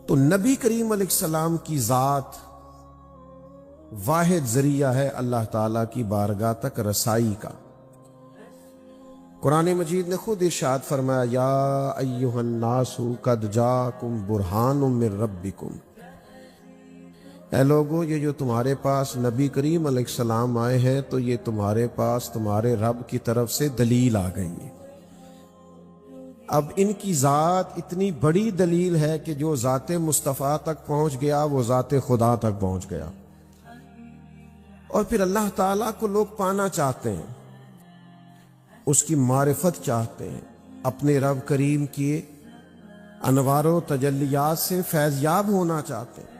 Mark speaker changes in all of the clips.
Speaker 1: تو نبی کریم علیہ السلام کی ذات واحد ذریعہ ہے اللہ تعالیٰ کی بارگاہ تک رسائی کا۔ قرآن مجید نے خود ارشاد فرمایا یا ایھا الناس قد جاءکم برہان من ربکم، اے لوگو یہ جو تمہارے پاس نبی کریم علیہ السلام آئے ہیں تو یہ تمہارے پاس تمہارے رب کی طرف سے دلیل آ گئی ہے۔ اب ان کی ذات اتنی بڑی دلیل ہے کہ جو ذات مصطفیٰ تک پہنچ گیا وہ ذات خدا تک پہنچ گیا۔ اور پھر اللہ تعالیٰ کو لوگ پانا چاہتے ہیں، اس کی معرفت چاہتے ہیں، اپنے رب کریم کی انوار و تجلیات سے فیض یاب ہونا چاہتے ہیں۔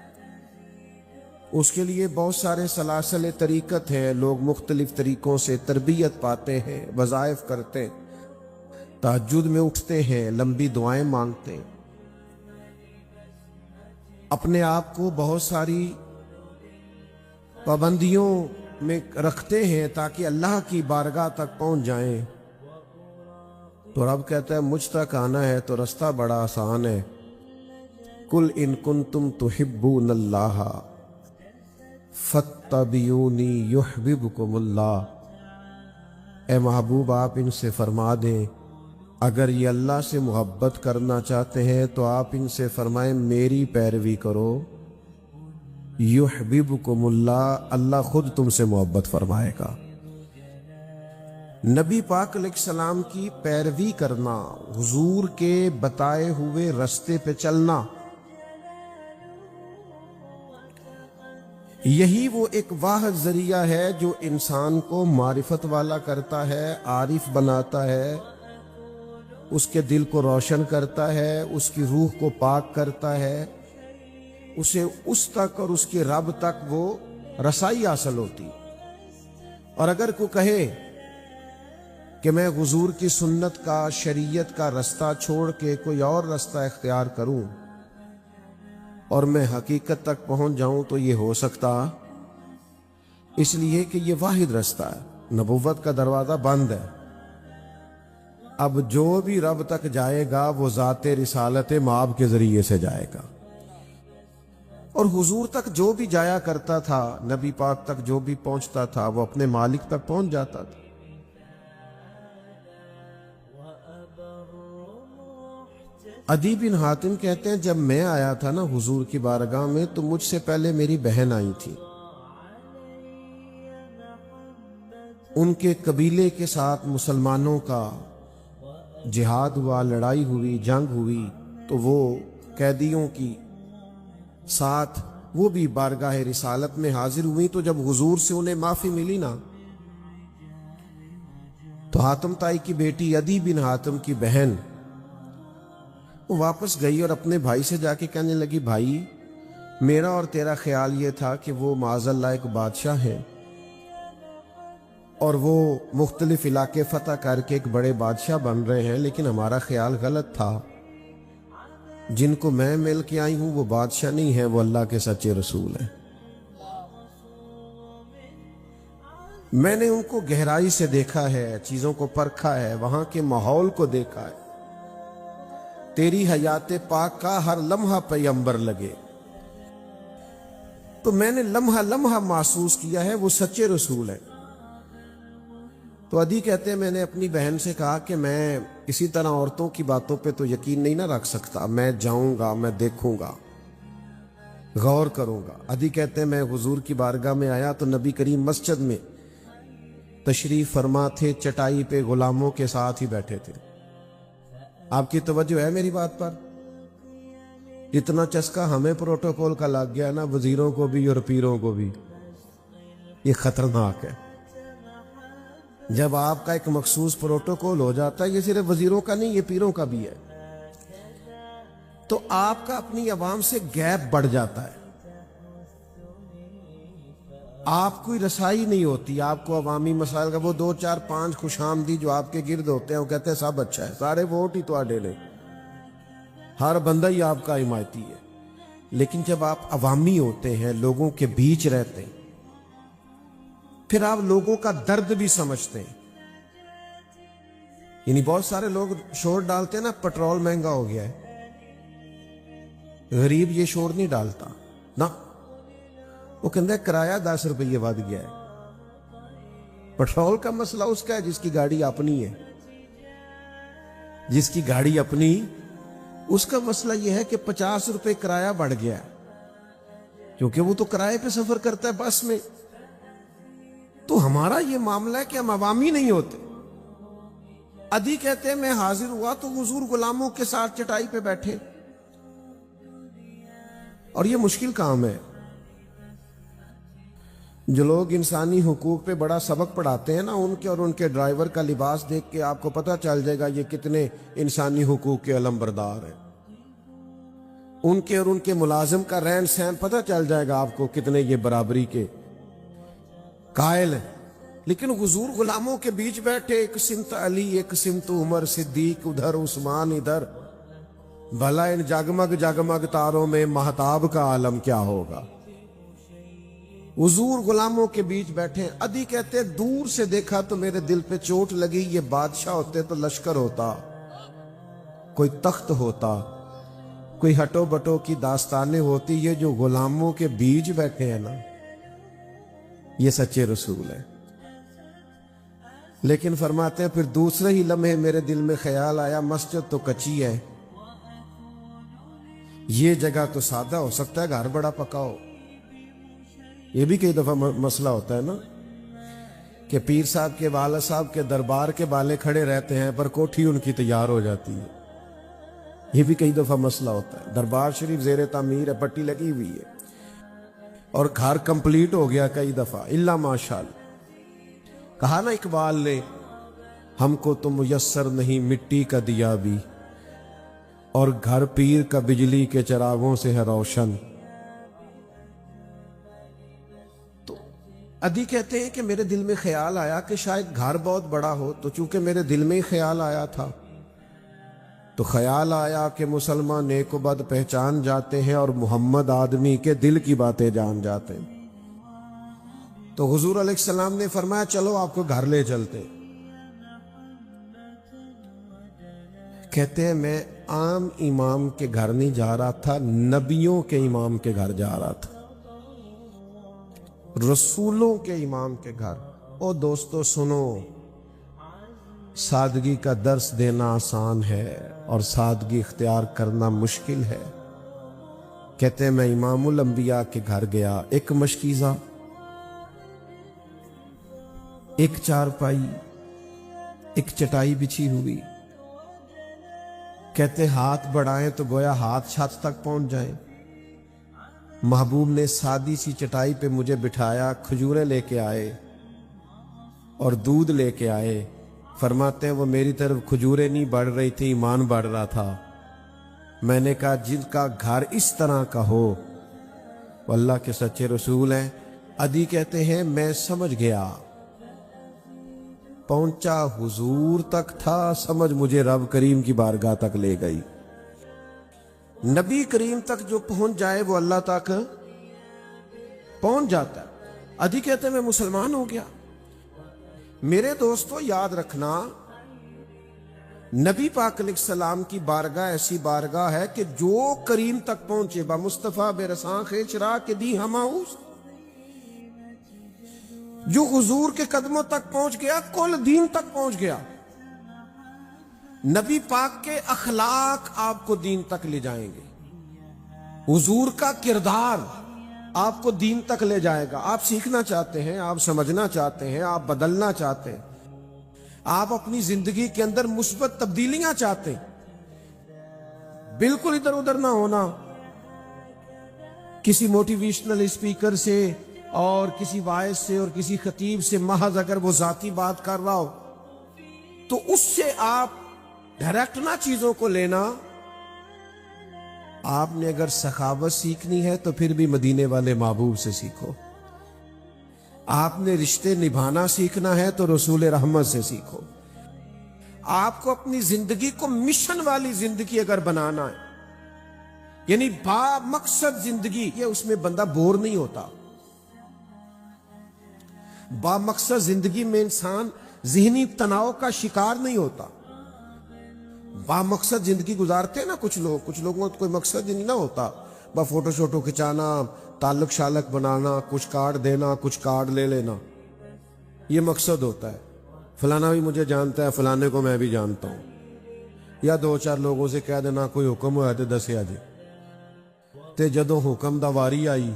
Speaker 1: اس کے لیے بہت سارے سلاسل طریقت ہیں، لوگ مختلف طریقوں سے تربیت پاتے ہیں، وظائف کرتے ہیں، تہجد میں اٹھتے ہیں، لمبی دعائیں مانگتے ہیں، اپنے آپ کو بہت ساری پابندیوں میں رکھتے ہیں تاکہ اللہ کی بارگاہ تک پہنچ جائیں۔ تو رب کہتا ہے مجھ تک آنا ہے تو رستہ بڑا آسان ہے، قل ان کنتم تحبون اللہ فاتبعونی یحببکم اللہ، اے محبوب آپ ان سے فرما دیں اگر یہ اللہ سے محبت کرنا چاہتے ہیں تو آپ ان سے فرمائیں میری پیروی کرو، یحببکم اللہ، اللہ خود تم سے محبت فرمائے گا۔ نبی پاک علیہ السلام کی پیروی کرنا، حضور کے بتائے ہوئے رستے پہ چلنا، یہی وہ ایک واحد ذریعہ ہے جو انسان کو معرفت والا کرتا ہے، عارف بناتا ہے، اس کے دل کو روشن کرتا ہے، اس کی روح کو پاک کرتا ہے، اسے اس تک اور اس کے رب تک وہ رسائی حاصل ہوتی۔ اور اگر کوئی کہے کہ میں حضور کی سنت کا، شریعت کا رستہ چھوڑ کے کوئی اور رستہ اختیار کروں اور میں حقیقت تک پہنچ جاؤں تو یہ ہو سکتا، اس لیے کہ یہ واحد رستہ ہے، نبوت کا دروازہ بند ہے۔ اب جو بھی رب تک جائے گا وہ ذات رسالت مآب کے ذریعے سے جائے گا، اور حضور تک جو بھی جایا کرتا تھا، نبی پاک تک جو بھی پہنچتا تھا وہ اپنے مالک تک پہنچ جاتا تھا۔ عدی بن حاتم کہتے ہیں جب میں آیا تھا نا حضور کی بارگاہ میں تو مجھ سے پہلے میری بہن آئی تھی، ان کے قبیلے کے ساتھ مسلمانوں کا جہاد ہوا، لڑائی ہوئی، جنگ ہوئی، تو وہ قیدیوں کی ساتھ وہ بھی بارگاہ رسالت میں حاضر ہوئی۔ تو جب حضور سے انہیں معافی ملی نا تو حاتم تائی کی بیٹی عدی بن حاتم کی بہن وہ واپس گئی اور اپنے بھائی سے جا کے کہنے لگی بھائی میرا اور تیرا خیال یہ تھا کہ وہ معاذ اللہ ایک بادشاہ ہیں اور وہ مختلف علاقے فتح کر کے ایک بڑے بادشاہ بن رہے ہیں، لیکن ہمارا خیال غلط تھا، جن کو میں مل کے آئی ہوں وہ بادشاہ نہیں ہے، وہ اللہ کے سچے رسول ہیں۔ میں نے ان کو گہرائی سے دیکھا ہے، چیزوں کو پرکھا ہے، وہاں کے ماحول کو دیکھا ہے، تیری حیات پاک کا ہر لمحہ پیغمبر لگے، تو میں نے لمحہ لمحہ محسوس کیا ہے وہ سچے رسول ہیں۔ تو عدی کہتے ہیں میں نے اپنی بہن سے کہا کہ میں اسی طرح عورتوں کی باتوں پہ تو یقین نہیں نہ رکھ سکتا، میں جاؤں گا، میں دیکھوں گا، غور کروں گا۔ عدی کہتے ہیں میں حضور کی بارگاہ میں آیا تو نبی کریم مسجد میں تشریف فرما تھے، چٹائی پہ غلاموں کے ساتھ ہی بیٹھے تھے۔ آپ کی توجہ ہے میری بات پر؟ اتنا چسکا ہمیں پروٹوکول کا لگ گیا نا، وزیروں کو بھی اور پیروں کو بھی، یہ خطرناک ہے۔ جب آپ کا ایک مخصوص پروٹوکول ہو جاتا ہے، یہ صرف وزیروں کا نہیں، یہ پیروں کا بھی ہے، تو آپ کا اپنی عوام سے گیپ بڑھ جاتا ہے، آپ کوئی رسائی نہیں ہوتی، آپ کو عوامی مسائل کا وہ 2 4 5 خوش آمدید جو آپ کے گرد ہوتے ہیں وہ کہتے ہیں سب اچھا ہے، سارے ووٹ ہی تو آڈے لیں، ہر بندہ ہی آپ کا حمایتی ہے۔ لیکن جب آپ عوامی ہوتے ہیں، لوگوں کے بیچ رہتے ہیں، پھر آپ لوگوں کا درد بھی سمجھتے ہیں۔ یعنی بہت سارے لوگ شور ڈالتے ہیں نا پٹرول مہنگا ہو گیا ہے، غریب یہ شور نہیں ڈالتا نا، وہ کہتا ہے کرایہ 10 روپے ود گیا ہے۔ پیٹرول کا مسئلہ اس کا ہے جس کی گاڑی اپنی ہے، جس کی گاڑی اپنی، اس کا مسئلہ یہ ہے کہ 50 روپے کرایہ بڑھ گیا ہے، کیونکہ وہ تو کرائے پہ سفر کرتا ہے بس میں۔ تو ہمارا یہ معاملہ ہے کہ ہم عوامی نہیں ہوتے۔ ادھی کہتے ہیں میں حاضر ہوا تو حضور غلاموں کے ساتھ چٹائی پہ بیٹھے، اور یہ مشکل کام ہے۔ جو لوگ انسانی حقوق پہ بڑا سبق پڑھاتے ہیں نا، ان کے اور ان کے ڈرائیور کا لباس دیکھ کے آپ کو پتہ چل جائے گا یہ کتنے انسانی حقوق کے علمبردار ہیں۔ ان کے اور ان کے ملازم کا رہن سہن پتہ چل جائے گا آپ کو کتنے یہ برابری کے قائل ہیں۔ لیکن حضور غلاموں کے بیچ بیٹھے، ایک سمت علی، ایک سمت عمر صدیق، ادھر عثمان، ادھر، بھلا ان جگمگ جگمگ تاروں میں مہتاب کا عالم کیا ہوگا۔ حضور غلاموں کے بیچ بیٹھے۔ ادھی کہتے دور سے دیکھا تو میرے دل پہ چوٹ لگی، یہ بادشاہ ہوتے تو لشکر ہوتا، کوئی تخت ہوتا، کوئی ہٹو بٹو کی داستانیں ہوتی، یہ جو غلاموں کے بیچ بیٹھے ہیں نا، یہ سچے رسول ہیں۔ لیکن فرماتے ہیں پھر دوسرے ہی لمحے میرے دل میں خیال آیا مسجد تو کچی ہے، یہ جگہ تو سادہ ہو سکتا ہے، گھر بڑا پکا ہو۔ یہ بھی کئی دفعہ مسئلہ ہوتا ہے نا کہ پیر صاحب کے والد صاحب کے دربار کے بالے کھڑے رہتے ہیں پر کوٹھی ان کی تیار ہو جاتی ہے۔ یہ بھی کئی دفعہ مسئلہ ہوتا ہے، دربار شریف زیر تعمیر ہے، پٹی لگی ہوئی ہے اور گھر کمپلیٹ ہو گیا کئی دفعہ، الا ماشاءاللہ۔ کہا نا اقبال نے، ہم کو تو میسر نہیں مٹی کا دیا بھی، اور گھر پیر کا بجلی کے چراغوں سے ہے روشن۔ تو ادھی کہتے ہیں کہ میرے دل میں خیال آیا کہ شاید گھر بہت بڑا ہو، تو چونکہ میرے دل میں ہی خیال آیا تھا تو خیال آیا کہ مسلمان نیک و بد پہچان جاتے ہیں اور محمد آدمی کے دل کی باتیں جان جاتے ہیں۔ تو حضور علیہ السلام نے فرمایا چلو آپ کو گھر لے چلتے۔ کہتے ہیں میں عام امام کے گھر نہیں جا رہا تھا، نبیوں کے امام کے گھر جا رہا تھا، رسولوں کے امام کے گھر۔ او دوستو سنو، سادگی کا درس دینا آسان ہے اور سادگی اختیار کرنا مشکل ہے۔ کہتے ہیں میں امام الانبیاء کے گھر گیا، ایک مشکیزہ، ایک چارپائی، ایک چٹائی بچھی ہوئی۔ کہتے ہاتھ بڑھائیں تو گویا ہاتھ چھت تک پہنچ جائیں۔ محبوب نے سادی سی چٹائی پہ مجھے بٹھایا، کھجوریں لے کے آئے اور دودھ لے کے آئے۔ فرماتے ہیں وہ میری طرف کھجوریں نہیں بڑھ رہی تھی، ایمان بڑھ رہا تھا۔ میں نے کہا جن کا گھر اس طرح کا ہو وہ اللہ کے سچے رسول ہیں۔ ادھی کہتے ہیں میں سمجھ گیا، پہنچا حضور تک تھا، سمجھ مجھے رب کریم کی بارگاہ تک لے گئی۔ نبی کریم تک جو پہنچ جائے وہ اللہ تک پہنچ جاتا ہے۔ ادھی کہتے ہیں میں مسلمان ہو گیا۔ میرے دوستو یاد رکھنا، نبی پاک علیہ السلام کی بارگاہ ایسی بارگاہ ہے کہ جو کریم تک پہنچے با مصطفیٰ بے رساں خیچرا کے دی ہماؤس، جو حضور کے قدموں تک پہنچ گیا کل دین تک پہنچ گیا۔ نبی پاک کے اخلاق آپ کو دین تک لے جائیں گے، حضور کا کردار آپ کو دین تک لے جائے گا۔ آپ سیکھنا چاہتے ہیں، آپ سمجھنا چاہتے ہیں، آپ بدلنا چاہتے ہیں، آپ اپنی زندگی کے اندر مثبت تبدیلیاں چاہتے ہیں، بالکل ادھر ادھر نہ ہونا، کسی موٹیویشنل اسپیکر سے اور کسی وائز سے اور کسی خطیب سے محض اگر وہ ذاتی بات کر رہا ہو تو اس سے آپ ڈائریکٹ نہ چیزوں کو لینا۔ آپ نے اگر سخاوت سیکھنی ہے تو پھر بھی مدینے والے محبوب سے سیکھو۔ آپ نے رشتے نبھانا سیکھنا ہے تو رسول رحمت سے سیکھو۔ آپ کو اپنی زندگی کو مشن والی زندگی اگر بنانا ہے، یعنی با مقصد زندگی، یہ اس میں بندہ بور نہیں ہوتا۔ با مقصد زندگی میں انسان ذہنی تناؤ کا شکار نہیں ہوتا۔ با مقصد زندگی گزارتے ہیں نا کچھ لوگوں کو کوئی مقصد ہی نہیں نہ ہوتا، بس فوٹو شوٹو کھچانا، تعلق شالق بنانا، کچھ کارڈ دینا، کچھ کارڈ لے لینا، یہ مقصد ہوتا ہے۔ فلانا بھی مجھے جانتا ہے، فلانے کو میں بھی جانتا ہوں، یا دو چار لوگوں سے کہہ دینا کوئی حکم ہوا تے دسیا جی، تے جدوں حکم دا واری آئی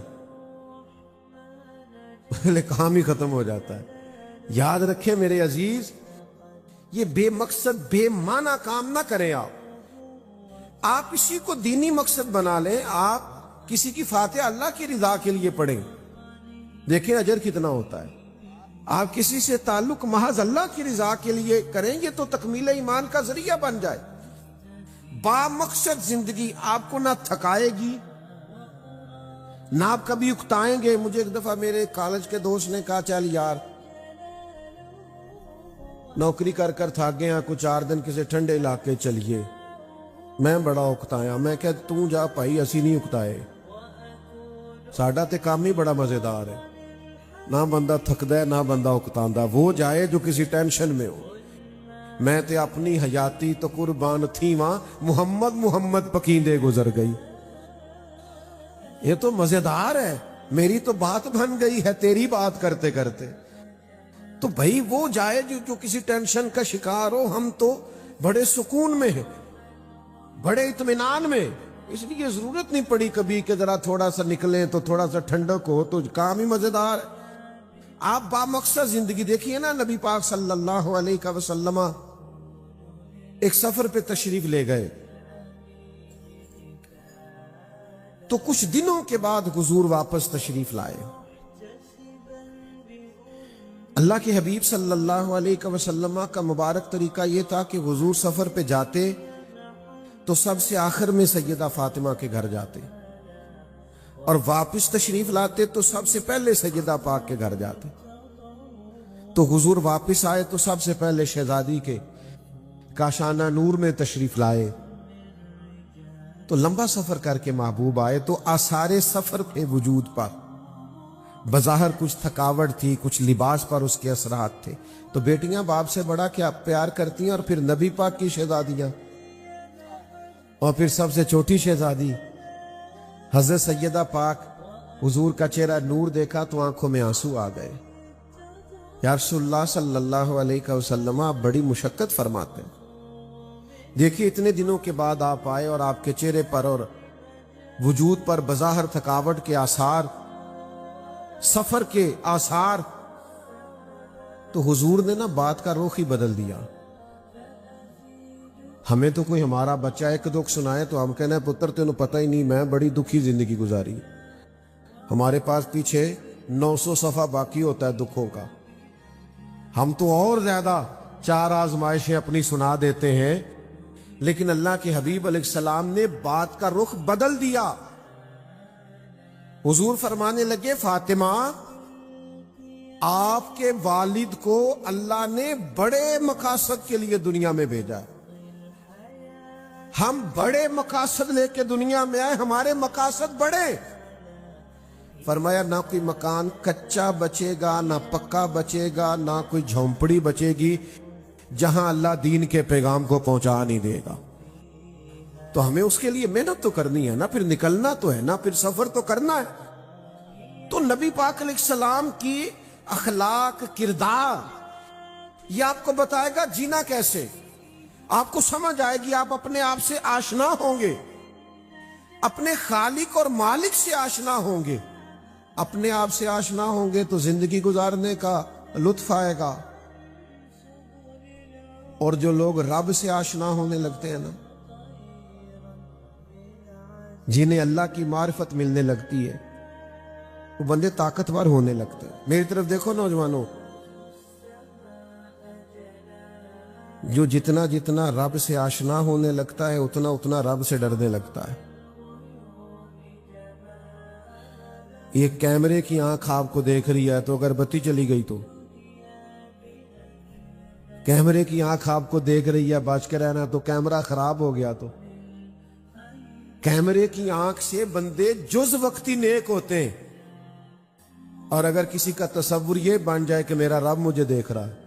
Speaker 1: پہلے کام ہی ختم ہو جاتا ہے۔ یاد رکھیں میرے عزیز، یہ بے مقصد بے معنی کام نہ کریں۔ آپ کسی کو دینی مقصد بنا لیں، آپ کسی کی فاتحہ اللہ کی رضا کے لیے پڑھیں، دیکھیں اجر کتنا ہوتا ہے۔ آپ کسی سے تعلق محض اللہ کی رضا کے لیے کریں گے تو تکمیل ایمان کا ذریعہ بن جائے۔ با مقصد زندگی آپ کو نہ تھکائے گی، نہ آپ کبھی اکتائیں گے۔ مجھے ایک دفعہ میرے کالج کے دوست نے کہا چل یار نوکری کر کر تھک گئے ہیں، کچھ 4 دن کسی ٹھنڈے علاقے چلیے۔ میں بڑا اکتایا، میں کہ تو جا بھائی، اسی نہیں اکتائے، ساڈا تے کام ہی بڑا مزیدار ہے، نہ بندہ تھکدا ہے نہ بندہ اکتاندا، وہ جائے جو کسی ٹینشن میں ہو۔ میں تے اپنی حیاتی تو قربان تھی وہاں، محمد پکیندے گزر گئی۔ یہ تو مزیدار ہے، میری تو بات بن گئی ہے تیری بات کرتے کرتے۔ تو بھائی وہ جائے جو کسی ٹینشن کا شکار ہو، ہم تو بڑے سکون میں ہیں، بڑے اطمینان میں، اس لیے ضرورت نہیں پڑی کبھی کہ ذرا تھوڑا سا نکلیں تو تھوڑا سا ٹھنڈک ہو، تو کام ہی مزیدار ہے۔ آپ با مقصد زندگی دیکھیے نا، نبی پاک صلی اللہ علیہ وسلم ایک سفر پہ تشریف لے گئے تو کچھ دنوں کے بعد حضور واپس تشریف لائے۔ اللہ کے حبیب صلی اللہ علیہ وسلم کا مبارک طریقہ یہ تھا کہ حضور سفر پہ جاتے تو سب سے آخر میں سیدہ فاطمہ کے گھر جاتے، اور واپس تشریف لاتے تو سب سے پہلے سیدہ پاک کے گھر جاتے۔ تو حضور واپس آئے تو سب سے پہلے شہزادی کے کاشانہ نور میں تشریف لائے۔ تو لمبا سفر کر کے محبوب آئے تو آثار سفر کے وجود پر بظاہر کچھ تھکاوٹ تھی، کچھ لباس پر اس کے اثرات تھے۔ تو بیٹیاں باپ سے بڑا کیا پیار کرتی ہیں، اور پھر نبی پاک کی شہزادیاں، اور پھر سب سے چھوٹی شہزادی حضرت سیدہ پاک، حضور کا چہرہ نور دیکھا تو آنکھوں میں آنسو آ گئے۔ یا رسول اللہ صلی اللہ علیہ وسلم، آپ بڑی مشقت فرماتے ہیں، دیکھیے اتنے دنوں کے بعد آپ آئے اور آپ کے چہرے پر اور وجود پر بظاہر تھکاوٹ کے آثار، سفر کے آثار۔ تو حضور نے نا بات کا رخ ہی بدل دیا۔ ہمیں تو کوئی ہمارا بچہ ایک دکھ سنائے تو ہم کہنا ہے پتر تینوں پتہ ہی نہیں میں بڑی دکھی زندگی گزاری، ہمارے پاس پیچھے 900 صفحہ باقی ہوتا ہے دکھوں کا، ہم تو اور زیادہ 4 آزمائشیں اپنی سنا دیتے ہیں۔ لیکن اللہ کے حبیب علیہ السلام نے بات کا رخ بدل دیا۔ حضور فرمانے لگے فاطمہ، آپ کے والد کو اللہ نے بڑے مقاصد کے لیے دنیا میں بھیجا، ہم بڑے مقاصد لے کے دنیا میں آئے، ہمارے مقاصد بڑے۔ فرمایا نہ کوئی مکان کچا بچے گا، نہ پکا بچے گا، نہ کوئی جھونپڑی بچے گی جہاں اللہ دین کے پیغام کو پہنچا نہیں دے گا۔ تو ہمیں اس کے لیے محنت تو کرنی ہے نا، پھر نکلنا تو ہے نا، پھر سفر تو کرنا ہے۔ تو نبی پاک علیہ السلام کی اخلاق، کردار، یہ آپ کو بتائے گا جینا کیسے، آپ کو سمجھ آئے گی، آپ اپنے آپ سے آشنا ہوں گے، اپنے خالق اور مالک سے آشنا ہوں گے۔ اپنے آپ سے آشنا ہوں گے تو زندگی گزارنے کا لطف آئے گا۔ اور جو لوگ رب سے آشنا ہونے لگتے ہیں نا، جنہیں اللہ کی معرفت ملنے لگتی ہے، وہ بندے طاقتور ہونے لگتے ہیں۔ میری طرف دیکھو نوجوانوں، جو جتنا جتنا رب سے آشنا ہونے لگتا ہے اتنا اتنا رب سے ڈرنے لگتا ہے۔ یہ کیمرے کی آنکھ آپ کو دیکھ رہی ہے تو اگر بتی چلی گئی تو، کیمرے کی آنکھ آپ کو دیکھ رہی ہے بچ کے رہنا تو کیمرہ خراب ہو گیا تو، کیمرے کی آنکھ سے بندے جز وقتی نیک ہوتے ہیں، اور اگر کسی کا تصور یہ بن جائے کہ میرا رب مجھے دیکھ رہا ہے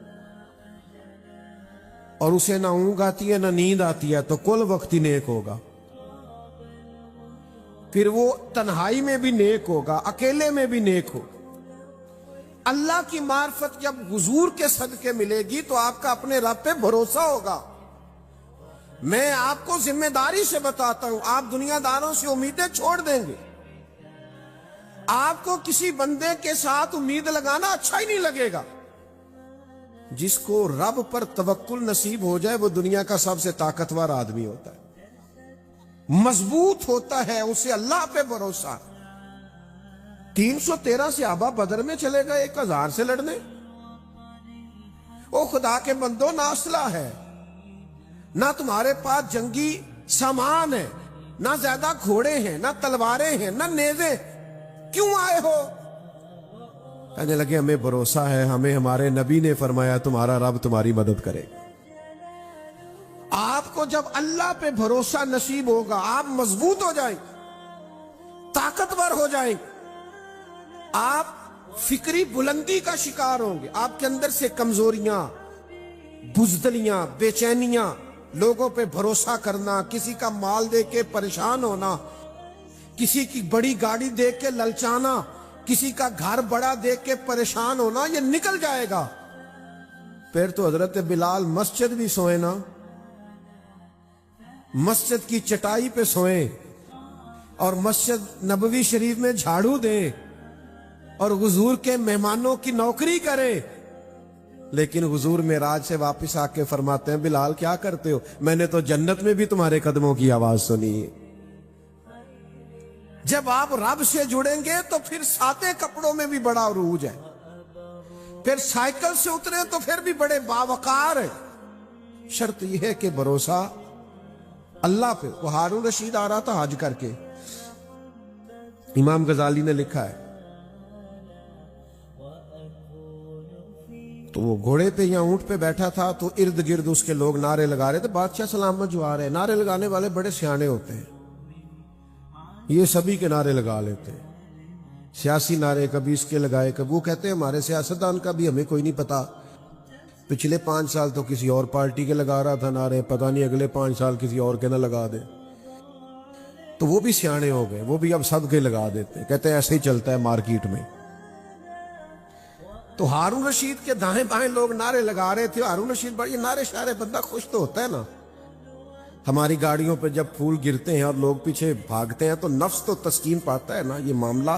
Speaker 1: اور اسے نہ اونگ آتی ہے نہ نیند آتی ہے تو کل وقت ہی نیک ہوگا. پھر وہ تنہائی میں بھی نیک ہوگا, اکیلے میں بھی نیک ہوگا. اللہ کی معرفت جب حضور کے صدقے ملے گی تو آپ کا اپنے رب پہ بھروسہ ہوگا. میں آپ کو ذمہ داری سے بتاتا ہوں, آپ دنیا داروں سے امیدیں چھوڑ دیں گے. آپ کو کسی بندے کے ساتھ امید لگانا اچھا ہی نہیں لگے گا. جس کو رب پر توکل نصیب ہو جائے وہ دنیا کا سب سے طاقتور آدمی ہوتا ہے, مضبوط ہوتا ہے, اسے اللہ پہ بھروسہ. 313 صحابہ بدر میں چلے گئے 1000 سے لڑنے. او خدا کے بندو, نہ اسلحہ ہے, نہ تمہارے پاس جنگی سامان ہے, نہ زیادہ گھوڑے ہیں, نہ تلواریں ہیں, نہ نیزیں, کیوں آئے ہو؟ کہنے لگے ہمیں بھروسہ ہے, ہمیں ہمارے نبی نے فرمایا تمہارا رب تمہاری مدد کرے. آپ کو جب اللہ پہ بھروسہ نصیب ہوگا آپ مضبوط ہو جائیں, طاقتور ہو جائیں, آپ فکری بلندی کا شکار ہوں گے. آپ کے اندر سے کمزوریاں, بزدلیاں, بے چینیاں, لوگوں پہ بھروسہ کرنا, کسی کا مال دیکھ کے پریشان ہونا, کسی کی بڑی گاڑی دیکھ کے للچانا, کسی کا گھر بڑا دیکھ کے پریشان ہونا, یہ نکل جائے گا. پھر تو حضرت بلال مسجد بھی سوئے نا, مسجد کی چٹائی پہ سوئیں اور مسجد نبوی شریف میں جھاڑو دیں اور حضور کے مہمانوں کی نوکری کریں. لیکن حضور معراج سے واپس آ کے فرماتے ہیں بلال کیا کرتے ہو؟ میں نے تو جنت میں بھی تمہارے قدموں کی آواز سنی. جب آپ رب سے جڑیں گے تو پھر سادے کپڑوں میں بھی بڑا عروج ہے, پھر سائیکل سے اترے تو پھر بھی بڑے باوقار ہیں. شرط یہ ہے کہ بھروسہ اللہ پہ. وہ ہارون رشید آ رہا تھا حج کر کے, امام غزالی نے لکھا ہے, تو وہ گھوڑے پہ یا اونٹ پہ بیٹھا تھا تو ارد گرد اس کے لوگ نعرے لگا رہے تھے, بادشاہ سلامت جو آ رہے ہیں. نعرے لگانے والے بڑے سیانے ہوتے ہیں, یہ سبھی کے نعرے لگا لیتے ہیں, سیاسی نعرے کبھی اس کے لگائے, کبھی وہ کہتے ہیں ہمارے سیاستدان کا بھی ہمیں کوئی نہیں پتا, پچھلے 5 سال تو کسی اور پارٹی کے لگا رہا تھا نعرے, پتہ نہیں اگلے 5 سال کسی اور کے نہ لگا دے. تو وہ بھی سیانے ہو گئے, وہ بھی اب سب کے لگا دیتے ہیں, کہتے ہیں ایسے ہی چلتا ہے مارکیٹ میں. تو ہارون رشید کے دائیں بائیں لوگ نعرے لگا رہے تھے. ہارون رشید بڑی نعرے شعرے, بندہ خوش تو ہوتا ہے نا. ہماری گاڑیوں پہ جب پھول گرتے ہیں اور لوگ پیچھے بھاگتے ہیں تو نفس تو تسکین پاتا ہے نا. یہ معاملہ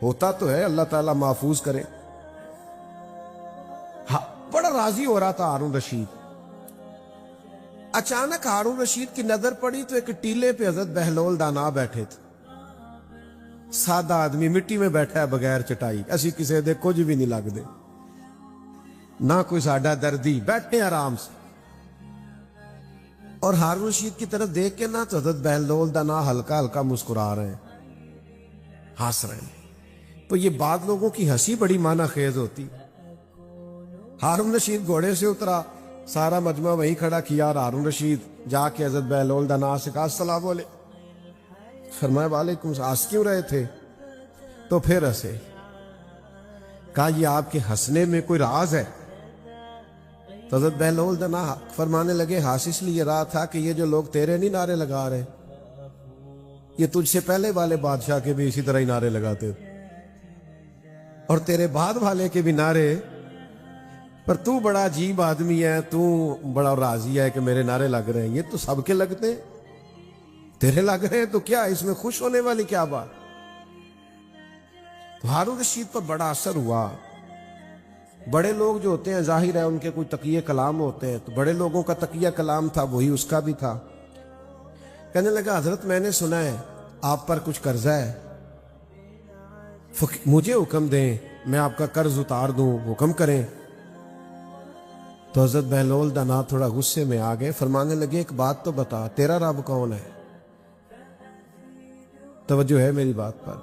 Speaker 1: ہوتا تو ہے, اللہ تعالیٰ محفوظ کرے. بڑا راضی ہو رہا تھا ہارون رشید. اچانک ہارون رشید کی نظر پڑی تو ایک ٹیلے پہ حضرت بہلول دانا بیٹھے تھے. سادہ آدمی مٹی میں بیٹھا ہے بغیر چٹائی, اسی کسی دے کچھ بھی نہیں لگ دے, نہ کوئی ساڈا دردی, بیٹھے آرام سے. اور ہارون رشید کی طرف دیکھ کے نہ تو حضرت بہلول دانا ہلکا ہلکا مسکرا رہے ہیں, ہنس رہے ہیں. تو یہ بعض لوگوں کی ہنسی بڑی معنی خیز ہوتی. ہارون رشید گھوڑے سے اترا, سارا مجمع وہیں کھڑا کیا, اور ہارون رشید جا کے حضرت بہلول دانا سے کہا السلام علیکم. فرمایا وعلیکم السلام. ہنس کیوں رہے تھے؟ تو پھر ہنسے. کہا یہ آپ کے ہنسنے میں کوئی راز ہے؟ تو حضرت بہلول دانا فرمانے لگے ہنس اس لیے رہا تھا کہ یہ جو لوگ تیرے نہیں نعرے لگا رہے, یہ تجھ سے پہلے والے بادشاہ کے بھی اسی طرح ہی نعرے لگاتے تھے, اور تیرے بعد والے کے بھی نعرے. پر تو بڑا عجیب آدمی ہے, تو بڑا راضی ہے کہ میرے نعرے لگ رہے ہیں. یہ تو سب کے لگتے ہیں, تیرے لگ رہے ہیں تو کیا اس میں خوش ہونے والی کیا بات؟ تو ہارون رشید پر بڑا اثر ہوا. بڑے لوگ جو ہوتے ہیں ظاہر ہے ان کے کوئی تقیہ کلام ہوتے ہیں, تو بڑے لوگوں کا تقیہ کلام تھا وہی اس کا بھی تھا. کہنے لگا حضرت میں نے سنا ہے آپ پر کچھ قرضہ ہے, مجھے حکم دیں میں آپ کا قرض اتار دوں, حکم کریں. تو حضرت بہلول دانا تھوڑا غصے میں آ گئے, فرمانے لگے ایک بات تو بتا, تیرا رب کون ہے؟ توجہ ہے میری بات پر؟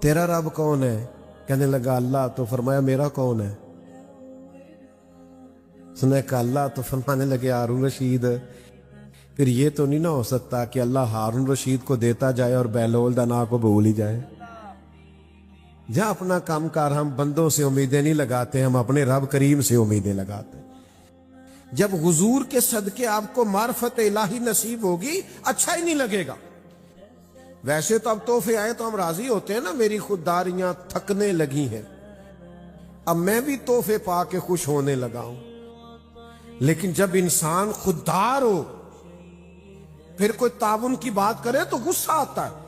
Speaker 1: تیرا رب کون ہے؟ کہنے لگا اللہ. تو فرمایا میرا کون ہے؟ سنے کہا اللہ. تو فرمانے لگے ہارون رشید پھر یہ تو نہیں نہ ہو سکتا کہ اللہ ہارون رشید کو دیتا جائے اور بہلول دانا کو بھول ہی جائے. جہاں اپنا کام کار ہم بندوں سے امیدیں نہیں لگاتے, ہم اپنے رب کریم سے امیدیں لگاتے. جب حضور کے صدقے آپ کو معرفت الہی نصیب ہوگی اچھا ہی نہیں لگے گا. ویسے تو اب تحفے آئے تو ہم راضی ہوتے ہیں نا, میری خودداریاں تھکنے لگی ہیں, اب میں بھی تحفے پا کے خوش ہونے لگا ہوں. لیکن جب انسان خوددار ہو پھر کوئی تعاون کی بات کرے تو غصہ آتا ہے.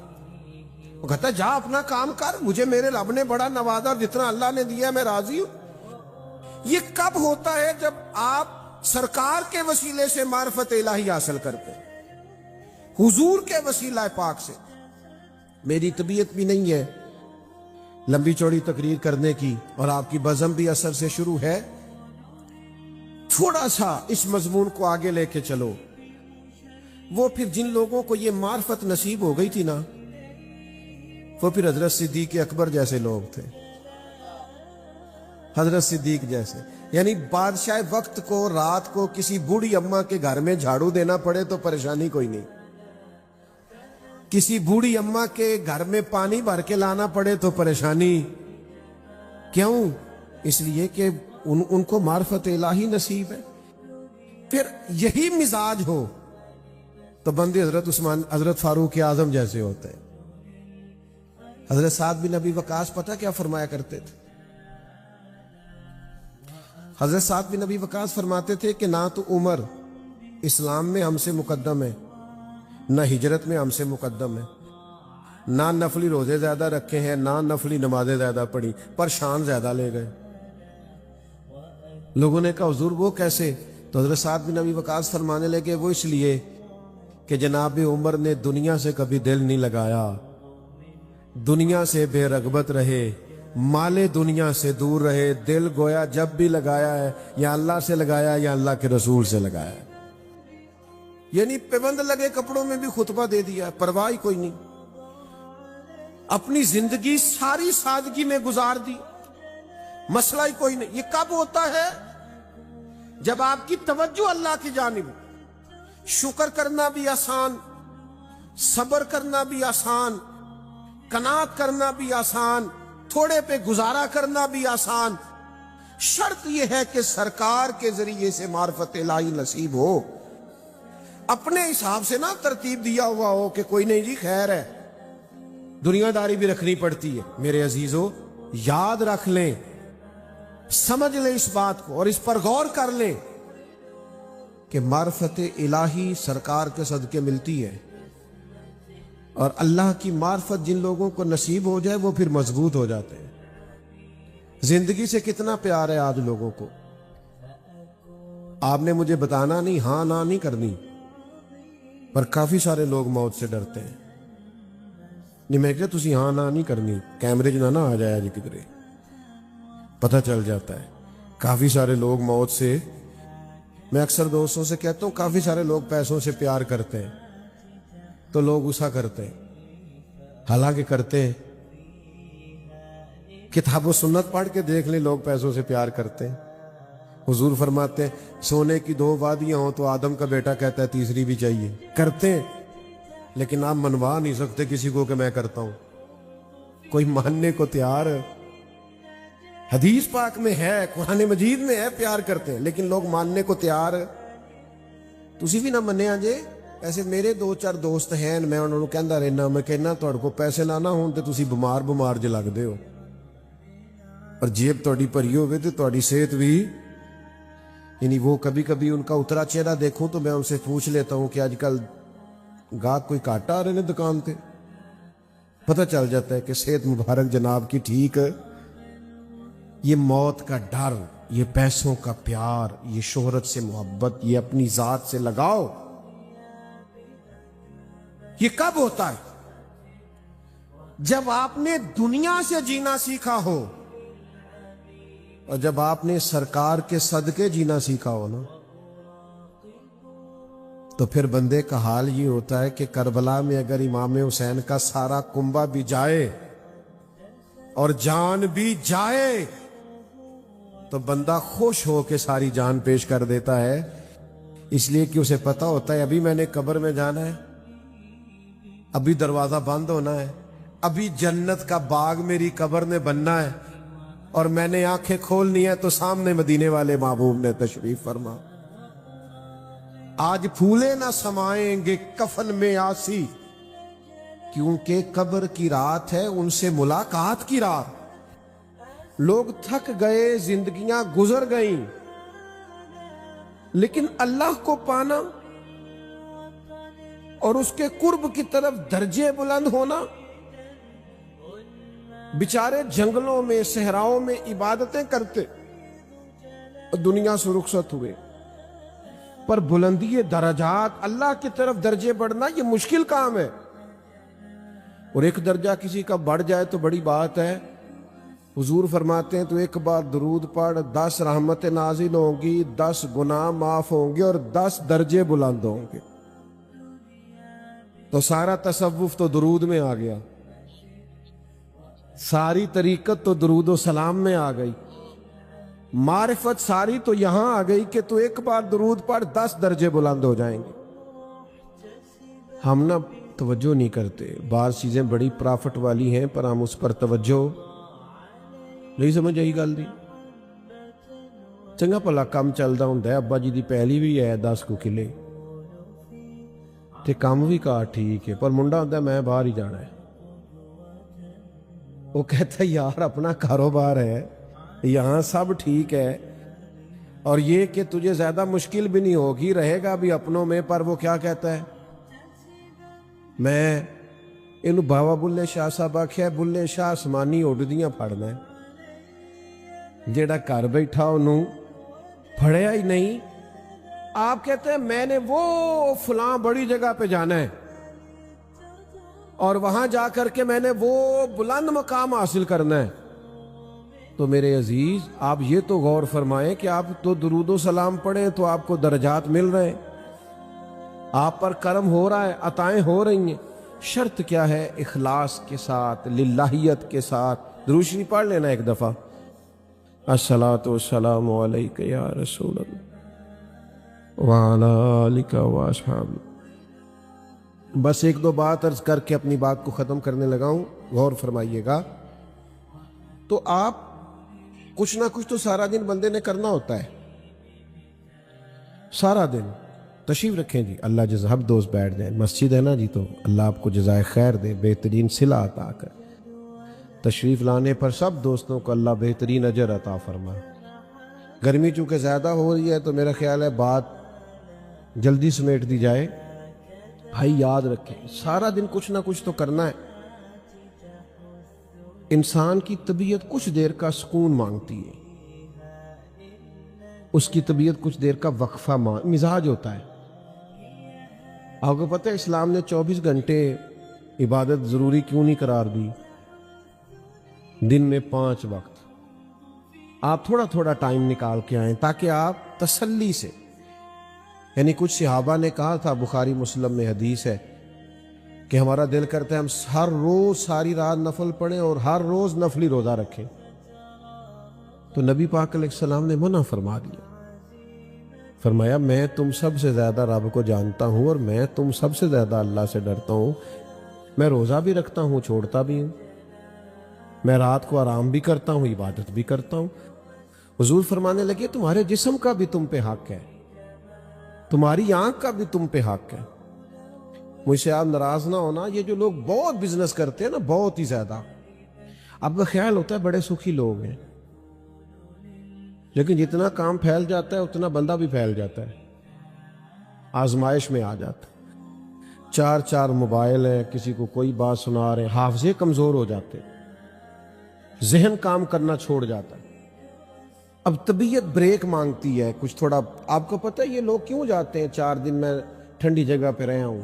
Speaker 1: وہ کہتا ہے جا اپنا کام کر, مجھے میرے رب نے بڑا نوازا, جتنا اللہ نے دیا میں راضی ہوں. یہ کب ہوتا ہے؟ جب آپ سرکار کے وسیلے سے معرفت الہی حاصل کرتے, حضور کے وسیلہ پاک سے. میری طبیعت بھی نہیں ہے لمبی چوڑی تقریر کرنے کی, اور آپ کی بزم بھی اثر سے شروع ہے. تھوڑا سا اس مضمون کو آگے لے کے چلو. وہ پھر جن لوگوں کو یہ معرفت نصیب ہو گئی تھی نا, وہ پھر حضرت صدیق اکبر جیسے لوگ تھے. حضرت صدیق جیسے, یعنی بادشاہ وقت کو رات کو کسی بوڑھی اماں کے گھر میں جھاڑو دینا پڑے تو پریشانی کوئی نہیں, کسی بوڑھی اماں کے گھر میں پانی بھر کے لانا پڑے تو پریشانی. کیوں؟ اس لیے کہ ان کو معرفت الہی نصیب ہے. پھر یہی مزاج ہو تو بندے حضرت عثمان, حضرت فاروق اعظم جیسے ہوتے ہیں. حضرت سعد بن ابی وقاص پتہ کیا فرمایا کرتے تھے؟ حضرت سعد بن ابی وقاص فرماتے تھے کہ نہ تو عمر اسلام میں ہم سے مقدم ہے, نہ ہجرت میں ہم سے مقدم ہے, نہ نفلی روزے زیادہ رکھے ہیں, نہ نفلی نمازیں زیادہ پڑھی, پر شان زیادہ لے گئے. لوگوں نے کہا حضور وہ کیسے؟ تو حضرت سعد بن ابی وقاص فرمانے لگے وہ اس لیے کہ جناب عمر نے دنیا سے کبھی دل نہیں لگایا, دنیا سے بے رغبت رہے, مال دنیا سے دور رہے. دل گویا جب بھی لگایا ہے یا اللہ سے لگایا یا اللہ کے رسول سے لگایا ہے. یعنی پابند لگے کپڑوں میں بھی خطبہ دے دیا, پرواہ کوئی نہیں. اپنی زندگی ساری سادگی میں گزار دی, مسئلہ ہی کوئی نہیں. یہ کب ہوتا ہے؟ جب آپ کی توجہ اللہ کی جانب, شکر کرنا بھی آسان, صبر کرنا بھی آسان, قناعت کرنا بھی آسان, تھوڑے پہ گزارا کرنا بھی آسان. شرط یہ ہے کہ سرکار کے ذریعے سے معرفت الہی نصیب ہو. اپنے حساب سے نہ ترتیب دیا ہوا ہو کہ کوئی نہیں جی خیر ہے, دنیا داری بھی رکھنی پڑتی ہے. میرے عزیزو یاد رکھ لیں, سمجھ لیں اس بات کو اور اس پر غور کر لیں کہ معرفت الہی سرکار کے صدقے ملتی ہے, اور اللہ کی معرفت جن لوگوں کو نصیب ہو جائے وہ پھر مضبوط ہو جاتے ہیں. زندگی سے کتنا پیار ہے آج لوگوں کو. آپ نے مجھے بتانا نہیں, ہاں نہ نہیں کرنی, پر کافی سارے لوگ موت سے ڈرتے ہیں. نہیں میں کہ تسی ہاں نہ نہیں کرنی, کیمرے نہ آ جائے جی کدھر, پتہ چل جاتا ہے. کافی سارے لوگ موت سے, میں اکثر دوستوں سے کہتا ہوں کافی سارے لوگ پیسوں سے پیار کرتے ہیں تو لوگ غصہ کرتے ہیں, حالانکہ کرتے ہیں. کتاب و سنت پڑھ کے دیکھ لیں, لوگ پیسوں سے پیار کرتے ہیں. حضور فرماتے ہیں سونے کی 2 وادیاں ہوں تو آدم کا بیٹا کہتا ہے تیسری بھی چاہیے. کرتے ہیں لیکن آپ منوا نہیں سکتے کسی کو کہ میں کرتا ہوں. کوئی ماننے کو تیار ہے, حدیث پاک میں ہے, قرآن مجید میں ہے, پیار کرتے ہیں, لیکن لوگ ماننے کو تیار. تسی بھی نہ منیا جے. ایسے میرے 2-4 دوست ہیں, میں انہوں نے کہندا رہنا, میں کہنا تہاڈے کو پیسے نہ ہون تے تسی بیمار جے لگدے ہو, اور جیب تہاڈی بھری ہوے تے تہاڈی صحت بھی. یعنی وہ کبھی کبھی ان کا اترا چہرہ دیکھوں تو میں ان سے پوچھ لیتا ہوں کہ آج کل گاہک کوئی کاٹا آ رہے ہیں دکان پہ. پتہ چل جاتا ہے کہ صحت مبارک جناب کی ٹھیک. یہ موت کا ڈر, یہ پیسوں کا پیار, یہ شہرت سے محبت, یہ اپنی ذات سے لگاؤ, یہ کب ہوتا ہے؟ جب آپ نے دنیا سے جینا سیکھا ہو, اور جب آپ نے سرکار کے صدقے جینا سیکھا ہو نا, تو پھر بندے کا حال یہ ہوتا ہے کہ کربلا میں اگر امام حسین کا سارا کنبہ بھی جائے اور جان بھی جائے تو بندہ خوش ہو کے ساری جان پیش کر دیتا ہے, اس لیے کہ اسے پتا ہوتا ہے ابھی میں نے قبر میں جانا ہے, ابھی دروازہ بند ہونا ہے, ابھی جنت کا باغ میری قبر نے بننا ہے, اور میں نے آنکھیں کھولنی ہے تو سامنے مدینے والے محبوب نے تشریف فرما. آج پھولے نہ سمائیں گے کفن میں آسی، کیونکہ قبر کی رات ہے ان سے ملاقات کی رات۔ لوگ تھک گئے، زندگیاں گزر گئیں، لیکن اللہ کو پانا اور اس کے قرب کی طرف درجے بلند ہونا، بیچارے جنگلوں میں صحراؤں میں عبادتیں کرتے، دنیا سے رخصت ہوئے، پر بلندی درجات اللہ کی طرف درجے بڑھنا یہ مشکل کام ہے۔ اور ایک درجہ کسی کا بڑھ جائے تو بڑی بات ہے۔ حضور فرماتے ہیں تو ایک بار درود پڑھ 10 رحمتیں نازل ہوں گی، 10 گناہ معاف ہوں گے اور 10 درجے بلند ہوں گے۔ تو سارا تصوف تو درود میں آ گیا، ساری طریقت تو درود و سلام میں آ گئی، معرفت ساری تو یہاں آ گئی کہ تو ایک بار درود پڑھ 10 درجے بلند ہو جائیں گے۔ ہم نہ توجہ نہیں کرتے، بعض چیزیں بڑی پرافٹ والی ہیں پر ہم اس پر توجہ نہیں سمجھ آئی گل دی۔ چنگا پلا کام چلتا ہوں، ابا جی دی پہلی بھی ہے 10 کو کلے تے کام بھی کہا ٹھیک ہے، پر منڈا ہوتا ہے میں باہر ہی جانا ہے۔ وہ کہتا ہے یار اپنا کاروبار ہے، یہاں سب ٹھیک ہے، اور یہ کہ تجھے زیادہ مشکل بھی نہیں ہوگی، رہے گا بھی اپنوں میں، پر وہ کیا کہتا ہے، میں انہوں بابا بلے شاہ صاحب آکھیا بلے شاہ آسمانی اڈدیاں پھڑنا ہے، جیڑا گھر بیٹھا انہوں پھڑیا ہی نہیں۔ آپ کہتے ہیں میں نے وہ فلاں بڑی جگہ پہ جانا ہے اور وہاں جا کر کے میں نے وہ بلند مقام حاصل کرنا ہے۔ تو میرے عزیز آپ یہ تو غور فرمائیں کہ آپ تو درود و سلام پڑھیں تو آپ کو درجات مل رہے ہیں، آپ پر کرم ہو رہا ہے، عطائیں ہو رہی ہیں۔ شرط کیا ہے؟ اخلاص کے ساتھ، للہیت کے ساتھ۔ درود شریف پڑھ لینا ایک دفعہ، الصلاۃ والسلام علیک یا رسول اللہ وعلی آلک واصحابک۔ بس ایک دو بات عرض کر کے اپنی بات کو ختم کرنے لگا ہوں، غور فرمائیے گا۔ تو آپ کچھ نہ کچھ تو سارا دن بندے نے کرنا ہوتا ہے، سارا دن۔ تشریف رکھیں جی، اللہ جزاک دوست بیٹھ جائیں، مسجد ہے نا جی، تو اللہ آپ کو جزائے خیر دے، بہترین صلہ عطا کر۔ تشریف لانے پر سب دوستوں کو اللہ بہترین اجر عطا فرمائے۔ گرمی چونکہ زیادہ ہو رہی ہے تو میرا خیال ہے بات جلدی سمیٹ دی جائے۔ بھائی یاد رکھیں سارا دن کچھ نہ کچھ تو کرنا ہے۔ انسان کی طبیعت کچھ دیر کا سکون مانگتی ہے، اس کی طبیعت کچھ دیر کا وقفہ مزاج ہوتا ہے۔ آپ کو پتہ ہے اسلام نے 24 گھنٹے عبادت ضروری کیوں نہیں قرار دی؟ دن میں 5 وقت آپ تھوڑا تھوڑا ٹائم نکال کے آئیں تاکہ آپ تسلی سے، یعنی کچھ صحابہ نے کہا تھا، بخاری مسلم میں حدیث ہے کہ ہمارا دل کرتا ہے ہم ہر روز ساری رات نفل پڑھیں اور ہر روز نفلی روزہ رکھیں، تو نبی پاک علیہ السلام نے منع فرما دیا، فرمایا میں تم سب سے زیادہ رب کو جانتا ہوں اور میں تم سب سے زیادہ اللہ سے ڈرتا ہوں، میں روزہ بھی رکھتا ہوں چھوڑتا بھی ہوں، میں رات کو آرام بھی کرتا ہوں عبادت بھی کرتا ہوں۔ حضور فرمانے لگے تمہارے جسم کا بھی تم پہ حق ہے، تمہاری آنکھ کا بھی تم پہ حق ہے۔ مجھ سے آپ ناراض نہ ہونا، یہ جو لوگ بہت بزنس کرتے ہیں نا، بہت ہی زیادہ، آپ کا خیال ہوتا ہے بڑے سکھی لوگ ہیں، لیکن جتنا کام پھیل جاتا ہے اتنا بندہ بھی پھیل جاتا ہے، آزمائش میں آ جاتا ہے۔ 4 موبائل ہیں، کسی کو کوئی بات سنا رہے ہیں، حافظے کمزور ہو جاتے ہیں، ذہن کام کرنا چھوڑ جاتا ہے۔ اب طبیعت بریک مانگتی ہے کچھ تھوڑا۔ آپ کو پتہ ہے یہ لوگ کیوں جاتے ہیں 4 دن میں ٹھنڈی جگہ پہ رہا ہوں،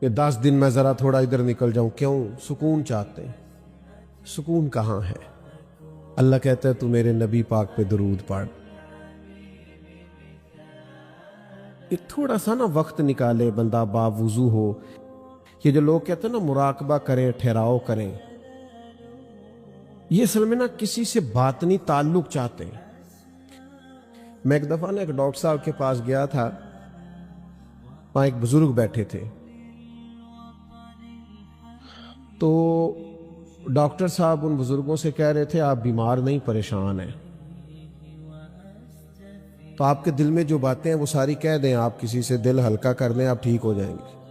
Speaker 1: یہ 10 دن میں ذرا تھوڑا ادھر نکل جاؤں، کیوں؟ سکون چاہتے ہیں۔ سکون کہاں ہے؟ اللہ کہتا ہے تو میرے نبی پاک پہ درود پڑھ۔ یہ تھوڑا سا نا وقت نکالے بندہ، باوضو ہو۔ یہ جو لوگ کہتے ہیں نا مراقبہ کریں، ٹھہراؤ کریں، یہ اصل میں نا کسی سے باطنی تعلق چاہتے ہیں۔ میں ایک دفعہ نا ایک ڈاکٹر صاحب کے پاس گیا تھا، وہاں ایک بزرگ بیٹھے تھے، تو ڈاکٹر صاحب ان بزرگوں سے کہہ رہے تھے آپ بیمار نہیں، پریشان ہیں۔ تو آپ کے دل میں جو باتیں ہیں وہ ساری کہہ دیں، آپ کسی سے دل ہلکا کر دیں، آپ ٹھیک ہو جائیں گے۔